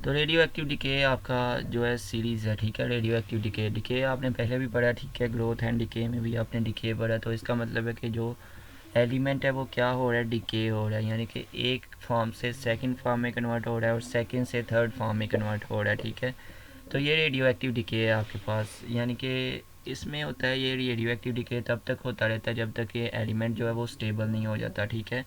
तो radio active decay आपका जो है सीरीज़ है, ठीक है। रेडियो एक्टिव डिके डिके आपने पहले भी पढ़ा, ठीक है। ग्रोथ एंड डिके में भी आपने डिके पढ़ा। तो इसका मतलब है कि जो एलिमेंट है वो क्या हो रहा है, डिके हो रहा है, यानी कि एक फॉर्म से सेकंड फॉर्म में कन्वर्ट हो रहा है और सेकंड से थर्ड फॉर्म में कन्वर्ट हो रहा है, ठीक है। तो ये रेडियो एक्टिव डिके है आपके पास, यानी कि इसमें होता है ये रेडियो एक्टिव डिके तब तक होता रहता है जब तक ये एलिमेंट जो है वो स्टेबल नहीं हो जाता, ठीक है।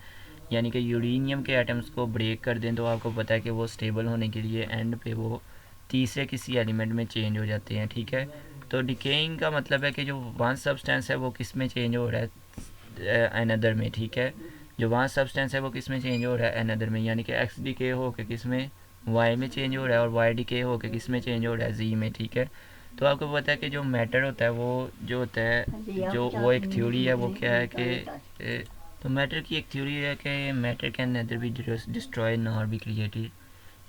यानी कि यूरेनियम के एटम्स को ब्रेक कर दें तो आपको पता है कि वो स्टेबल होने के लिए एंड पे वो तीसरे किसी एलिमेंट में चेंज हो जाते हैं, ठीक है। तो डिकेइंग का मतलब है कि जो वन सब्सटेंस है वो किस में चेंज हो रहा है, अनदर में, ठीक है। जो वन सब्सटेंस है वो किस में चेंज हो रहा है, अनदर में, यानी कि एक्स डिके हो के किस में, वाई में चेंज हो रहा है, और वाई डिके हो के किस में चेंज हो रहा है, जी में, ठीक है। तो आपको पता है कि जो मैटर होता है वो जो होता है जो वो एक थ्योरी है, वो क्या है कि तो मैटर की एक थ्योरी है कि matter can neither be destroyed nor be created,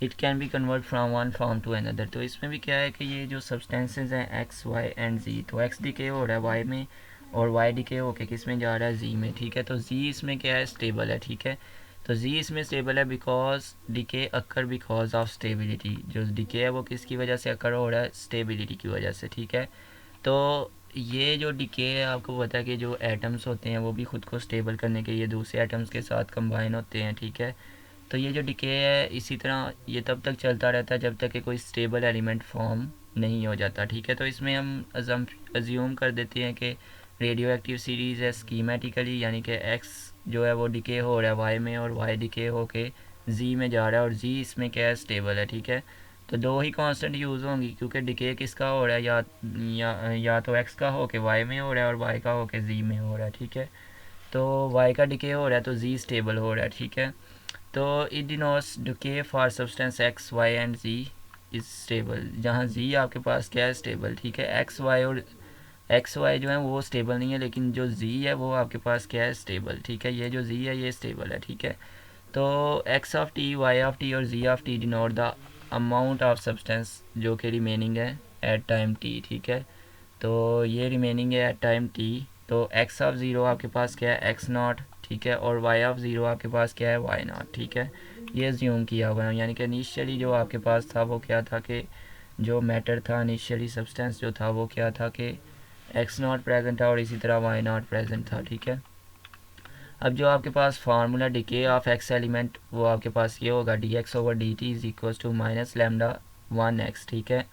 it can be convert from one form to another. तो इसमें भी क्या है कि ये जो सब्सटेंसेज हैं एक्स वाई एंड जी, तो एक्स डिके हो रहा है वाई में और वाई डिके होके किस में जा रहा है, जी में, ठीक है। तो जी इसमें क्या है, स्टेबल है, ठीक है। तो जी इसमें स्टेबल है because decay occur because of stability. जो डिके है वो किसकी वजह से अकर हो रहा है, स्टेबिलिटी की वजह से, ठीक है। तो ये जो डिके है आपको पता है कि जो एटम्स होते हैं वो भी ख़ुद को स्टेबल करने के लिए दूसरे एटम्स के साथ कंबाइन होते हैं, ठीक है। तो ये जो डिके है इसी तरह ये तब तक चलता रहता है जब तक कि कोई स्टेबल एलिमेंट फॉर्म नहीं हो जाता, ठीक है। तो इसमें हम अज्यूम कर देते हैं कि रेडियो एक्टिव सीरीज़ है स्कीमेटिकली, यानी कि एक्स जो है वो डिके हो रहा है वाई में और वाई डिके हो के जी में जा रहा है और जी इसमें क्या है, स्टेबल है, ठीक है। तो दो ही कांस्टेंट यूज़ होंगी क्योंकि डिके किसका हो रहा है, या तो एक्स का हो के वाई में हो रहा है और वाई का हो के जी में हो रहा है, ठीक है। तो वाई का डिके हो रहा है तो जी स्टेबल हो रहा है, ठीक है। तो it denotes decay for substance X Y and G is stable, जहाँ जी आपके पास क्या है, स्टेबल, ठीक है। एक्स वाई जो है वो स्टेबल नहीं है, लेकिन जो जी है वो आपके पास क्या है, स्टेबल, ठीक है। ये जो जी है ये स्टेबल है, ठीक है। तो X of T, Y of T और G of T denote the amount of substance जो कि रिमेनिंग है एट टाइम टी, ठीक है। तो ये रिमेनिंग है एट टाइम टी। तो एक्स ऑफ ज़ीरो आपके पास क्या है, एक्स नॉट, ठीक है। और वाई ऑफ ज़ीरो आपके पास क्या है, वाई नॉट, ठीक है। ये ज्यूम किया हुआ है, यानी कि इनिशियली जो आपके पास था वो क्या था कि जो मैटर था इनिशियली सब्सटेंस जो था वो क्या था कि एक्स नॉट प्रेजेंट था और इसी तरह वाई नॉट प्रेजेंट था, ठीक है। अब जो आपके पास formula decay of X element वो आपके पास ये होगा D X over D T is equal to minus lambda one X, ठीक है।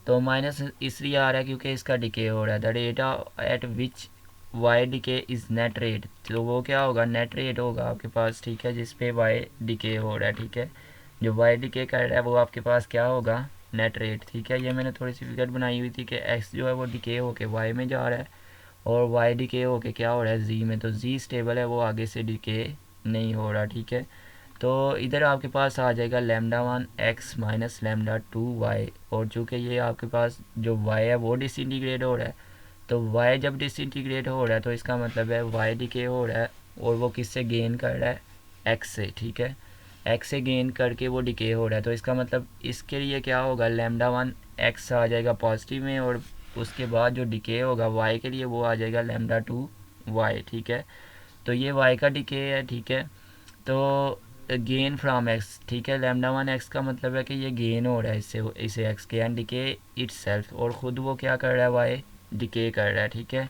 तो माइनस इसलिए आ रहा है क्योंकि इसका डिके हो रहा है, the rate at which Y decay is net rate. तो वो क्या होगा, नेट रेट होगा आपके पास, ठीक है, जिस पे वाई डिके हो रहा है, ठीक है। जो वाई डिके कर रहा है वो आपके पास क्या होगा, नेट रेट, ठीक है। ये मैंने थोड़ी सी फिगर बनाई हुई थी कि एक्स जो है वो डिके होके वाई में जा रहा है और वाई डिके हो के क्या हो रहा है, जी में। तो जी स्टेबल है, वो आगे से डिके नहीं हो रहा, ठीक है। तो इधर आपके पास आ जाएगा lambda one X minus lambda two Y, और चूँकि ये आपके पास जो वाई है वो डिसइंटीग्रेट हो रहा है, तो वाई जब डिसइंटीग्रेट हो रहा है तो इसका मतलब है वाई डिके हो रहा है और वो किससे गेन कर रहा है, एक्स से, ठीक है। एक्स से गेन करके वो डिके हो रहा है, तो इसका मतलब इसके लिए क्या होगा, लेमडा वन एक्स आ जाएगा पॉजिटिव में और उसके बाद जो डिके होगा वाई के लिए वो आ जाएगा लेमडा टू वाई, ठीक है। तो ये वाई का डिके है, ठीक है। तो गेन फ्राम एक्स, ठीक है। लेमडा वन एक्स का मतलब है कि ये गेन हो रहा है इससे इसे एक्स के, एंड डिके इट्स सेल्फ, और ख़ुद वो क्या कर रहा है, वाई डिके कर रहा है, ठीक है।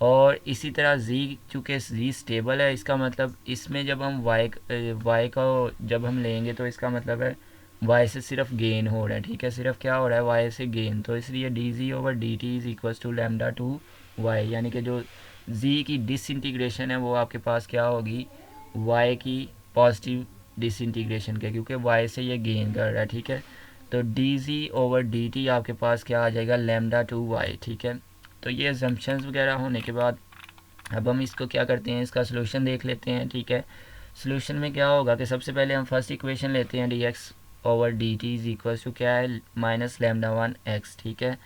और इसी तरह जी, चूँकि जी स्टेबल है, इसका मतलब इसमें जब हम वाई का जब हम लेंगे तो इसका मतलब है वाई से सिर्फ गेन हो रहा है, ठीक है। सिर्फ क्या हो रहा है, वाई से गेन, तो इसलिए D G over D T is equal to lambda two Y, यानी कि जो जी की डिसइंटीग्रेशन है वो आपके पास क्या होगी, वाई की पॉजिटिव डिसइंटीग्रेशन के, क्योंकि वाई से ये गेन कर रहा है, ठीक है। तो D G over D T आपके पास क्या आ जाएगा, लेमडा टू वाई, ठीक है। तो ये एजम्पशंस वगैरह होने के बाद अब हम इसको क्या करते हैं, इसका सोल्यूशन देख लेते हैं, ठीक है। सोल्यूशन में क्या होगा कि सबसे पहले हम फर्स्ट इक्वेशन लेते हैं, D X over D T is equal to क्या है, माइनस लेमडा वन एक्स, ठीक है।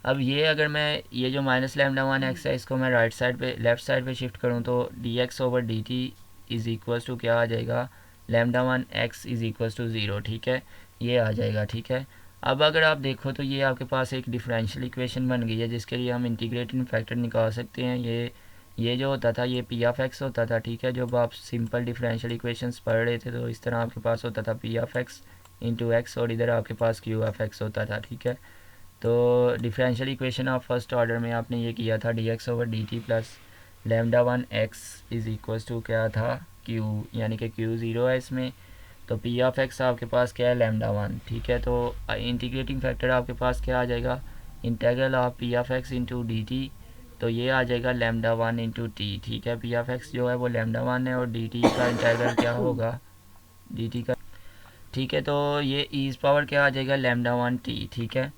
अब ये अगर मैं ये जो माइनस लेमडा वन एक्स है इसको मैं राइट साइड पे लेफ़्ट साइड पे शिफ्ट करूँ तो D X over D T is equal to क्या आ जाएगा, lambda one X is equal to zero, ठीक है। ये आ जाएगा, ठीक है। अब अगर आप देखो तो ये आपके पास एक डिफरेंशियल इक्वेशन बन गई है जिसके लिए हम इंटीग्रेटिंग फैक्टर निकाल सकते हैं। ये जो होता था ये पी ऑफ एक्स होता था, ठीक है। जब आप सिंपल डिफरेंशियल इक्वेशंस पढ़ रहे थे तो इस तरह आपके पास होता था P of x into x और इधर आपके पास क्यू एफ एक्स होता था, ठीक है। तो differential equation of first order में आपने ये किया था D X over D T plus lambda one X is equals to क्या था क्यू, यानी कि क्यू ज़ीरो है इसमें। तो पी ऑफ एक्स आपके पास क्या है लेमडा वन, ठीक है। तो इंटीग्रेटिंग फैक्टर आपके पास क्या आ जाएगा, integral of P of x into D T, तो ये आ जाएगा लेमडा वन इंटू टी, ठीक है। पी ऑफ एक्स जो है वो लेमडा वन है और डी टी का इंटीग्रल क्या होगा डी टी का, ठीक है। तो ये ईज पावर क्या आ जाएगा लेमडा वन टी, ठीक है।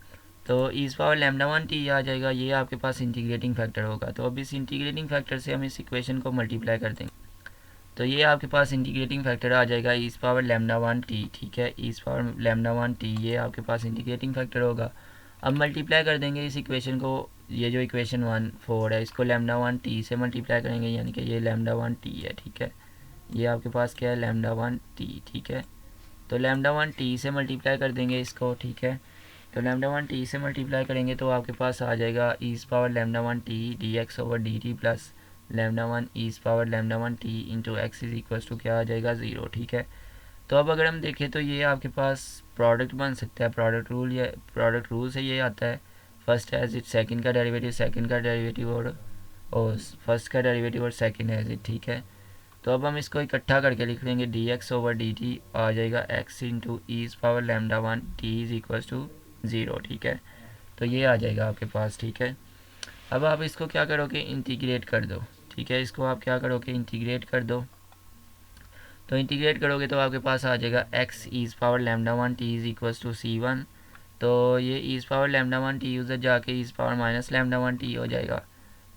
तो e power lambda one T आ जाएगा, ये आपके पास इंटीग्रेटिंग फैक्टर होगा। तो अब इस इंटीग्रेटिंग फैक्टर से हम इस इक्वेशन को मल्टीप्लाई कर देंगे, तो ये आपके पास इंटीग्रेटिंग फैक्टर आ जाएगा e power lambda one T, ठीक है। E power lambda one T ये आपके पास इंटीग्रेटिंग फैक्टर होगा। अब मल्टीप्लाई कर देंगे इस इक्वेशन को, ये जो इक्वेशन 1 4 है इसको लेमडा वन टी से मल्टीप्लाई करेंगे, यानी कि ये लेमडा वन टी है, ठीक है। ये आपके पास क्या है लेमडा वन टी, ठीक है। तो लेमडा वन टी से मल्टीप्लाई कर देंगे इसको, ठीक है। तो लेमडा वन टी से मल्टीप्लाई करेंगे तो आपके पास आ जाएगा e power lambda one T D X over D T plus lambda one e power lambda one T into X is equals to क्या आ जाएगा 0, ठीक है। तो अब अगर हम देखें तो ये आपके पास प्रोडक्ट बन सकता है, प्रोडक्ट रूल, या प्रोडक्ट रूल से ये आता है फर्स्ट एज इट सेकंड का डेरिवेटिव, सेकंड का डेरिवेटिव और फर्स्ट का डेरिवेटिव और सेकंड एज इट, ठीक है। तो अब हम इसको इकट्ठा करके लिख लेंगे D X over D T आ जाएगा X into e power lambda one T is equals to 0, ठीक है। तो ये आ जाएगा आपके पास, ठीक है। अब आप इसको क्या करोगे इंटीग्रेट कर दो, ठीक है। इसको आप क्या करोगे इंटीग्रेट कर दो, तो इंटीग्रेट करोगे तो आपके पास आ जाएगा X e power lambda one T is equals to C one. तो ये e power lambda one T user जाके e power minus lambda one T हो जाएगा।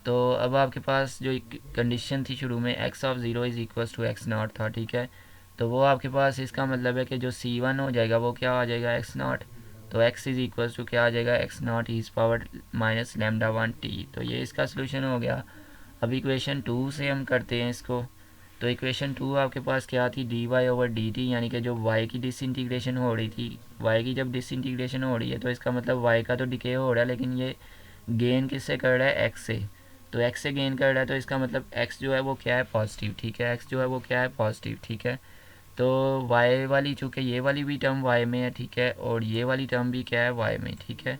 तो अब आपके पास जो कंडीशन थी शुरू में X of zero is equals to X naught था, ठीक है। तो वो आपके पास इसका मतलब है कि जो सी वन हो जाएगा वो क्या आ जाएगा एक्स नॉट। तो एक्स इज़ इक्वल्स टू क्या आ जाएगा X naught e power minus lambda one T. तो ये इसका सोल्यूशन हो गया। अब इक्वेशन 2 से हम करते हैं इसको। तो इक्वेशन 2 आपके पास क्या थी D Y over D T, यानी कि जो वाई की डिसइंटीग्रेशन हो रही थी, वाई की जब डिसइंटीग्रेशन हो रही है तो इसका मतलब वाई का तो डिके हो रहा है, लेकिन ये गेन किससे कर रहा है एक्स से। तो एक्स से गेन कर रहा है तो इसका मतलब एक्स जो है वो क्या है पॉजिटिव, ठीक है। एक्स जो है वो क्या है पॉजिटिव, ठीक है। तो वाई वाली चूँकि ये वाली भी टर्म वाई में है, ठीक है, और ये वाली टर्म भी क्या है वाई में, ठीक है।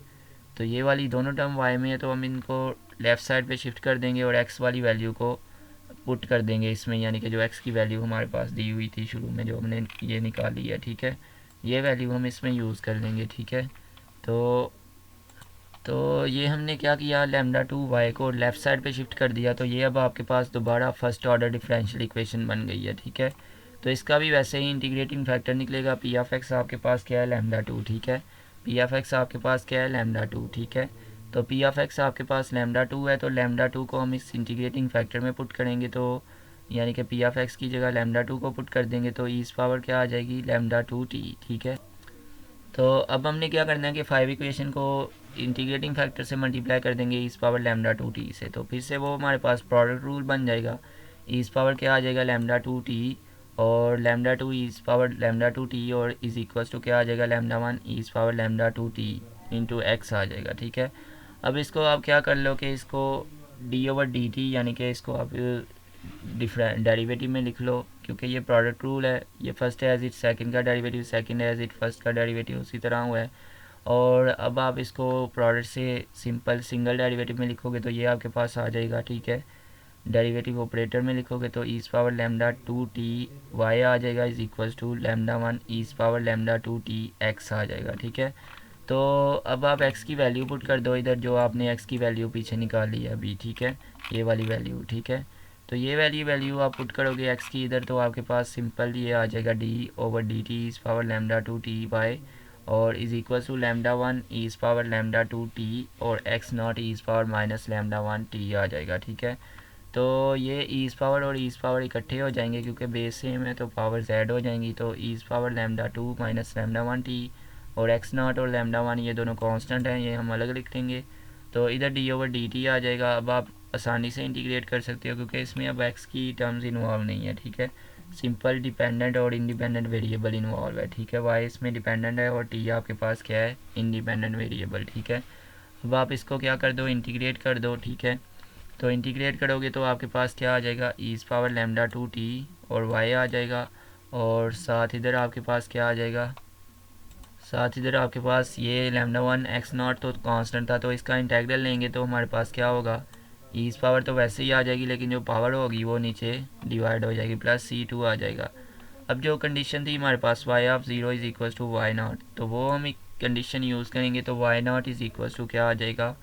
तो ये वाली दोनों टर्म वाई में है तो हम इनको लेफ़्ट साइड पे शिफ्ट कर देंगे और एक्स वाली वैल्यू को पुट कर देंगे इसमें, यानी कि जो एक्स की वैल्यू हमारे पास दी हुई थी शुरू में जो हमने ये निकाली है, ठीक है, ये वैल्यू हम इसमें यूज़ कर लेंगे, ठीक है। तो ये हमने क्या किया लेमडा टू वाई को लेफ़्ट साइड पे शिफ्ट कर दिया, तो ये अब आपके पास दोबारा फर्स्ट ऑर्डर डिफरेंशियल इक्वेशन बन गई है, ठीक है। तो इसका भी वैसे ही इंटीग्रेटिंग फैक्टर निकलेगा पी ऑफ एक्स आपके पास क्या है लेमडा टू, ठीक है। पी ऑफ एक्स आपके पास क्या है लेमडा टू, ठीक है। तो पी ऑफ एक्स आपके पास लेमडा टू है, तो लेमडा टू को हम इस इंटीग्रेटिंग फैक्टर में पुट करेंगे, तो यानी कि पी ऑफ एक्स की जगह लेमडा टू को पुट कर देंगे तो ईज पावर क्या आ जाएगी लेमडा टू टी, ठीक है। तो अब हमने क्या करना है कि 5 इक्वेशन को इंटीग्रेटिंग फैक्टर से मल्टीप्लाई कर देंगे इस पावर लेमडा टू टी से, तो फिर से वो हमारे पास प्रोडक्ट रूल बन जाएगा। इस पावर क्या आ जाएगा लेमडा टू टी और लेमडा टू इस पावर लेमडा टू टी और इज इक्वल्स टू क्या आ जाएगा लेमडा वन इस power lambda two T into X आ जाएगा, ठीक है। अब इसको आप क्या कर लो कि इसको डी ओवर डी टी, यानी कि इसको आप डिफरेंट डेरिवेटिव में लिख लो, क्योंकि ये प्रोडक्ट रूल है। ये फर्स्ट एज इट सेकंड का derivative, second as it first का डेरिवेटिव उसी तरह हुआ है। और अब आप इसको प्रोडक्ट से सिंपल सिंगल डेरिवेटिव में लिखोगे तो ये आपके पास आ जाएगा, ठीक है। डेरिवेटिव ऑपरेटर में लिखोगे तो e power lambda two T Y आ जाएगा is equals to lambda one e power lambda two T X आ जाएगा, ठीक है। तो अब आप एक्स की वैल्यू पुट कर दो इधर, जो आपने एक्स की वैल्यू पीछे निकाली है अभी, ठीक है, ये वाली वैल्यू, ठीक है। तो ये वैल्यू आप पुट करोगे एक्स की इधर, तो आपके पास सिंपल ये आ जाएगा D over D T e power lambda two T Y और is equal to lambda one e power lambda two T और X naught e power minus lambda one T आ जाएगा, ठीक है। तो ये ईज़ पावर और ईज़ पावर इकट्ठे हो जाएंगे क्योंकि बेस सेम है, तो पावर जेड हो जाएंगी। तो ease power lambda to minus lambda one T और एक्स नॉट और लेमडा वन ये दोनों कांस्टेंट हैं, ये हम अलग लिख देंगे। तो इधर डी ओवर डी टी आ जाएगा। अब आप आसानी से इंटीग्रेट कर सकते हो क्योंकि इसमें अब एक्स की टर्म्स इन्वॉल्व नहीं है, ठीक है। सिंपल डिपेंडेंट और इंडिपेंडेंट वेरिएबल इन्वॉल्व है, ठीक है। वाई इसमें डिपेंडेंट है और टी आपके पास क्या है इंडिपेंडेंट वेरिएबल, ठीक है। अब आप इसको क्या कर दो इंटीग्रेट कर दो, ठीक है। तो इंटीग्रेट करोगे तो आपके पास क्या आ जाएगा e power lambda two T और वाई आ जाएगा और साथ इधर आपके पास क्या आ जाएगा साथ इधर आपके पास ये लैम्डा वन एक्स नॉट तो कांस्टेंट था, तो इसका इंटेग्रल लेंगे तो हमारे पास क्या होगा, ई पावर तो वैसे ही आ जाएगी, लेकिन जो पावर होगी वो नीचे डिवाइड हो जाएगी, प्लस सी टू आ जाएगा। अब जो कंडीशन थी हमारे पास Y of zero is equal to Y naught, तो वो हम एक कंडीशन यूज़ करेंगे, तो Y naught is equal to क्या आ जाएगा,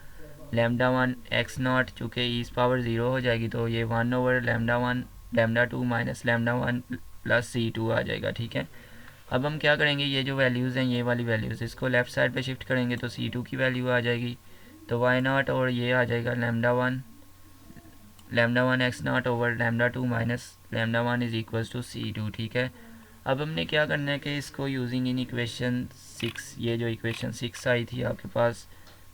लैम्डा वन एक्स नॉट, चूँकि ई पावर ज़ीरो हो जाएगी तो ये one over lambda one lambda two minus lambda one plus C two आ जाएगा। ठीक है, अब हम क्या करेंगे, ये जो वैल्यूज़ हैं ये वाली वैल्यूज़ इसको लेफ़्ट साइड पे शिफ्ट करेंगे तो सी टू की वैल्यू आ जाएगी, तो वाई नॉट और ये आ जाएगा lambda one X naught over lambda two minus lambda one is equals to C two. ठीक है, अब हमने क्या करना है कि इसको यूजिंग इन इक्वेशन 6, ये जो इक्वेशन 6 आई थी आपके पास,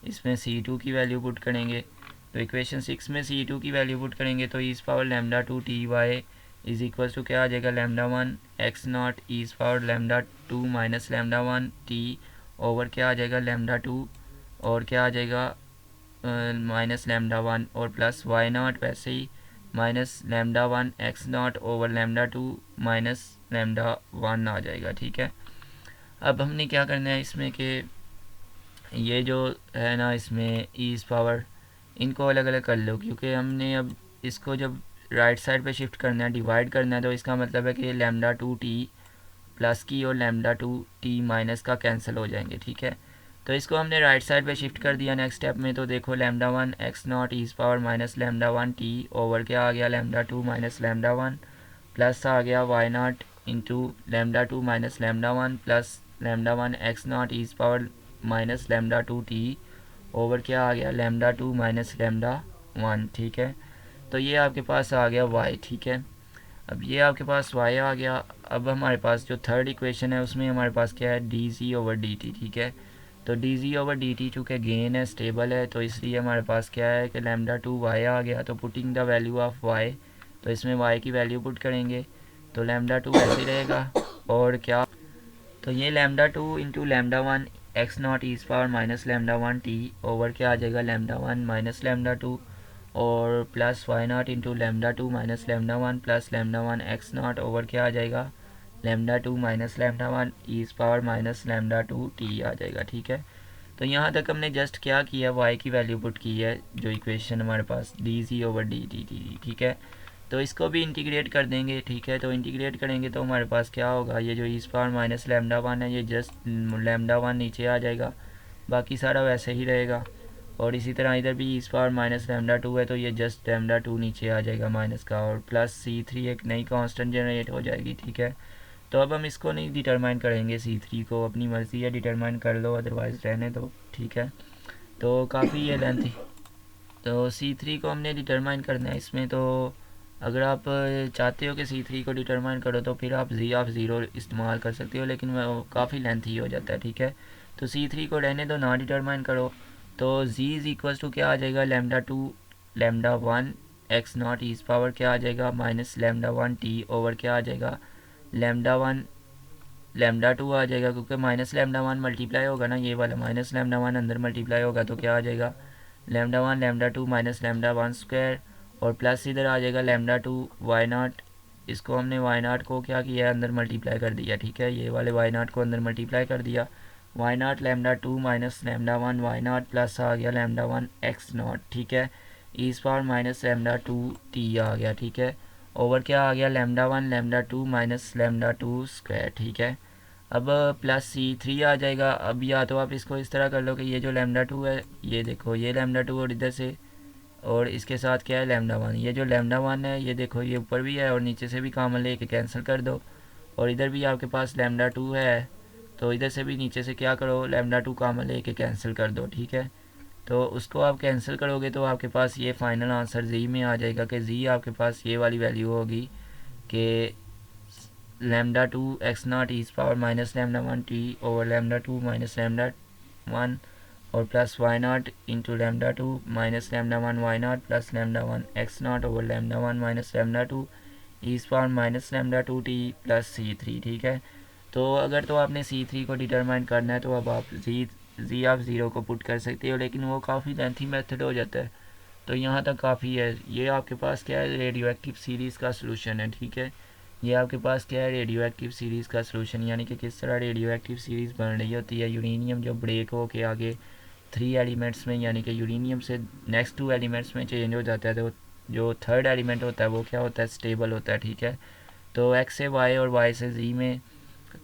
इसमें सी टू की वैल्यू पुट करेंगे, तो इक्वेशन 6 में सी टू की वैल्यू पुट करेंगे तो इस power lambda two T Y is equals to क्या आ जाएगा, लैम्डा वन एक्स नॉट इस power lambda two minus lambda one T over क्या आ जाएगा लैम्डा टू, और क्या आ जाएगा माइनस लैम्डा वन और प्लस वाई नॉट वैसे ही minus lambda one X naught over lambda two minus lambda one आ जाएगा। ठीक है, अब हमने क्या करना है इसमें कि ये जो है ना इसमें ईज पावर इनको अलग अलग कर लो, क्योंकि हमने अब इसको जब राइट साइड पे शिफ्ट करना है, डिवाइड करना है, तो इसका मतलब है कि लैम्डा टू टी प्लस की और लैम्डा टू टी माइनस का कैंसिल हो जाएंगे। ठीक है, तो इसको हमने राइट साइड पे शिफ्ट कर दिया नेक्स्ट स्टेप में, तो देखो lambda one X naught e power minus lambda one T over क्या आ गया lambda two minus lambda one plus आ गया Y naught into lambda two minus lambda one plus lambda one X naught e power minus lambda two T over क्या आ गया lambda two minus lambda one. ठीक है, तो ये आपके पास आ गया वाई। ठीक है, अब ये आपके पास वाई आ गया। अब हमारे पास जो थर्ड इक्वेशन है उसमें हमारे पास क्या है, D C over D T. ठीक है, तो D G over D T चूँकि गेन है, स्टेबल है, तो इसलिए हमारे पास क्या है कि लैम्डा टू वाई आ गया, तो putting the value of Y, तो इसमें वाई की वैल्यू पुट करेंगे तो लैम्डा टू ऐसे रहेगा, और क्या, तो ये lambda two into lambda one X naught e power minus lambda one T over क्या आ जाएगा lambda one minus lambda two और plus Y naught into lambda two minus lambda one plus lambda one X naught over क्या आ जाएगा lambda two minus lambda one e power minus lambda two T आ जाएगा। ठीक है, तो यहाँ तक हमने जस्ट क्या किया, वाई की वैल्यू पुट की है, जो इक्वेशन हमारे पास D C over D T T. ठीक है, तो इसको भी इंटीग्रेट कर देंगे। ठीक है, तो इंटीग्रेट करेंगे तो हमारे पास क्या होगा, ये जो इस पावर माइनस लैम्डा वन है ये जस्ट लैम्डा वन नीचे आ जाएगा, बाकी सारा वैसे ही रहेगा, और इसी तरह इधर भी इस पावर माइनस लैम्डा टू है तो ये जस्ट लैम्डा टू नीचे आ जाएगा माइनस का, और प्लस सी थ्री एक नई कांस्टेंट जनरेट हो जाएगी। ठीक है, तो अब हम इसको नहीं डिटरमाइन करेंगे, सी थ्री को अपनी मर्ज़ी है डिटरमाइन कर लो, अदरवाइज़ रहने दो। ठीक है, तो काफ़ी ये लेंथी, तो सी थ्री को हमने डिटरमाइन करना है इसमें, तो अगर आप चाहते हो कि सी थ्री को डिटरमाइन करो तो फिर आप जी ऑफ ज़ीरो इस्तेमाल कर सकते हो, लेकिन वो काफ़ी लेंथी हो जाता है। ठीक है, तो सी थ्री को रहने दो, ना डिटरमाइन करो, तो जी इज़ इक्वल टू क्या आ जाएगा lambda two lambda one X naught e power क्या आ जाएगा minus lambda one T over क्या आ जाएगा लैम्डा वन लैम्डा टू आ जाएगा, क्योंकि माइनस लैम्डा वन मल्टीप्लाई होगा ना, ये वाला माइनस लैम्डा वन अंदर मल्टीप्लाई होगा तो क्या आ जाएगा lambda one lambda two minus lambda one square, और प्लस इधर आ जाएगा लैम्डा टू वाई नॉट, इसको हमने वाई नॉट को क्या किया अंदर मल्टीप्लाई कर दिया। ठीक है, ये वाले वाई नॉट को अंदर मल्टीप्लाई कर दिया, Y naught lambda two minus lambda one Y naught plus आ गया लैम्डा वन एक्स नॉट। ठीक है, इस power minus lambda two T आ गया। ठीक है, ओवर क्या आ गया lambda one lambda two minus lambda two square. ठीक है, अब प्लस सी थ्री आ जाएगा। अब या तो आप इसको इस तरह कर लो कि ये जो लैम्डा टू है ये देखो ये लैम्डा टू और इधर से और इसके साथ क्या है लैम्डा वन, ये जो लैम्डा वन है ये देखो ये ऊपर भी है और नीचे से भी कॉमन लेके कैंसिल कर दो, और इधर भी आपके पास लैम्डा टू है तो इधर से भी नीचे से क्या करो लैम्डा टू कॉमन लेके कैंसिल कर दो। ठीक है, तो उसको आप कैंसिल करोगे तो आपके पास ये फाइनल आंसर जी में आ जाएगा कि जी आपके पास ये वाली वैल्यू होगी कि lambda two X naught e power minus lambda one T over lambda two minus lambda one और plus Y naught into lambda two minus lambda one Y naught plus lambda one X naught over lambda one minus lambda two e power minus lambda two T plus C three. ठीक है, तो अगर तो आपने सी three को determine करना है तो अब आप जी ऑफ ज़ीरो को पुट कर सकते हो, लेकिन वो काफ़ी लेंथी मेथड हो जाता है, तो यहाँ तक काफ़ी है। ये आपके पास क्या है रेडियो एक्टिव सीरीज़ का सलूशन है। ठीक है, ये आपके पास क्या है, रेडियो एक्टिव सीरीज़ का सलूशन, यानी कि किस तरह रेडियो एक्टिव सीरीज़ बन रही होती है। यूरेनियम जो ब्रेक हो के आगे 3 एलिमेंट्स में, यानी कि यूरेनियम से नेक्स्ट 2 एलिमेंट्स में चेंज हो जाता है, तो जो थर्ड एलिमेंट होता है वो क्या होता है, स्टेबल होता है, ठीक है। तो एक्स से वाई और वाई से जी में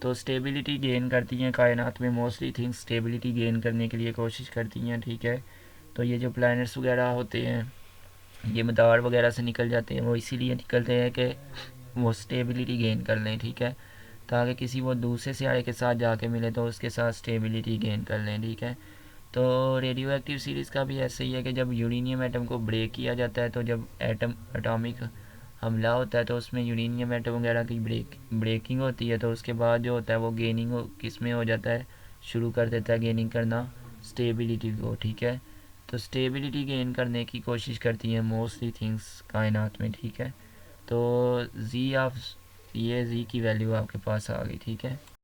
तो स्टेबिलिटी गेन करती हैं कायनात में। मोस्टली थिंग्स स्टेबिलिटी गेन करने के लिए कोशिश करती हैं, ठीक है। तो ये जो प्लैनेट्स वगैरह होते हैं ये मदार वगैरह से निकल जाते हैं, वो इसीलिए निकलते हैं कि वो स्टेबिलिटी गेन कर लें, ठीक है, ताकि किसी वो दूसरे सियारे के साथ जाके मिले तो उसके साथ स्टेबिलिटी गेन कर लें, ठीक है। तो रेडियो एक्टिव सीरीज़ का भी ऐसे ही है कि जब यूरेनियम एटम को ब्रेक किया जाता है, तो जब एटम एटॉमिक हमला होता है तो उसमें यूरेनियम एटम वगैरह की ब्रेकिंग होती है, तो उसके बाद जो होता है वो गेनिंग किस में हो जाता है, शुरू कर देता है गेनिंग करना स्टेबिलिटी को, ठीक है। तो स्टेबिलिटी गेन करने की कोशिश करती हैं मोस्टली थिंग्स कायनात में, ठीक है। तो जी ऑफ ये जी की वैल्यू आपके पास आ गई, ठीक है।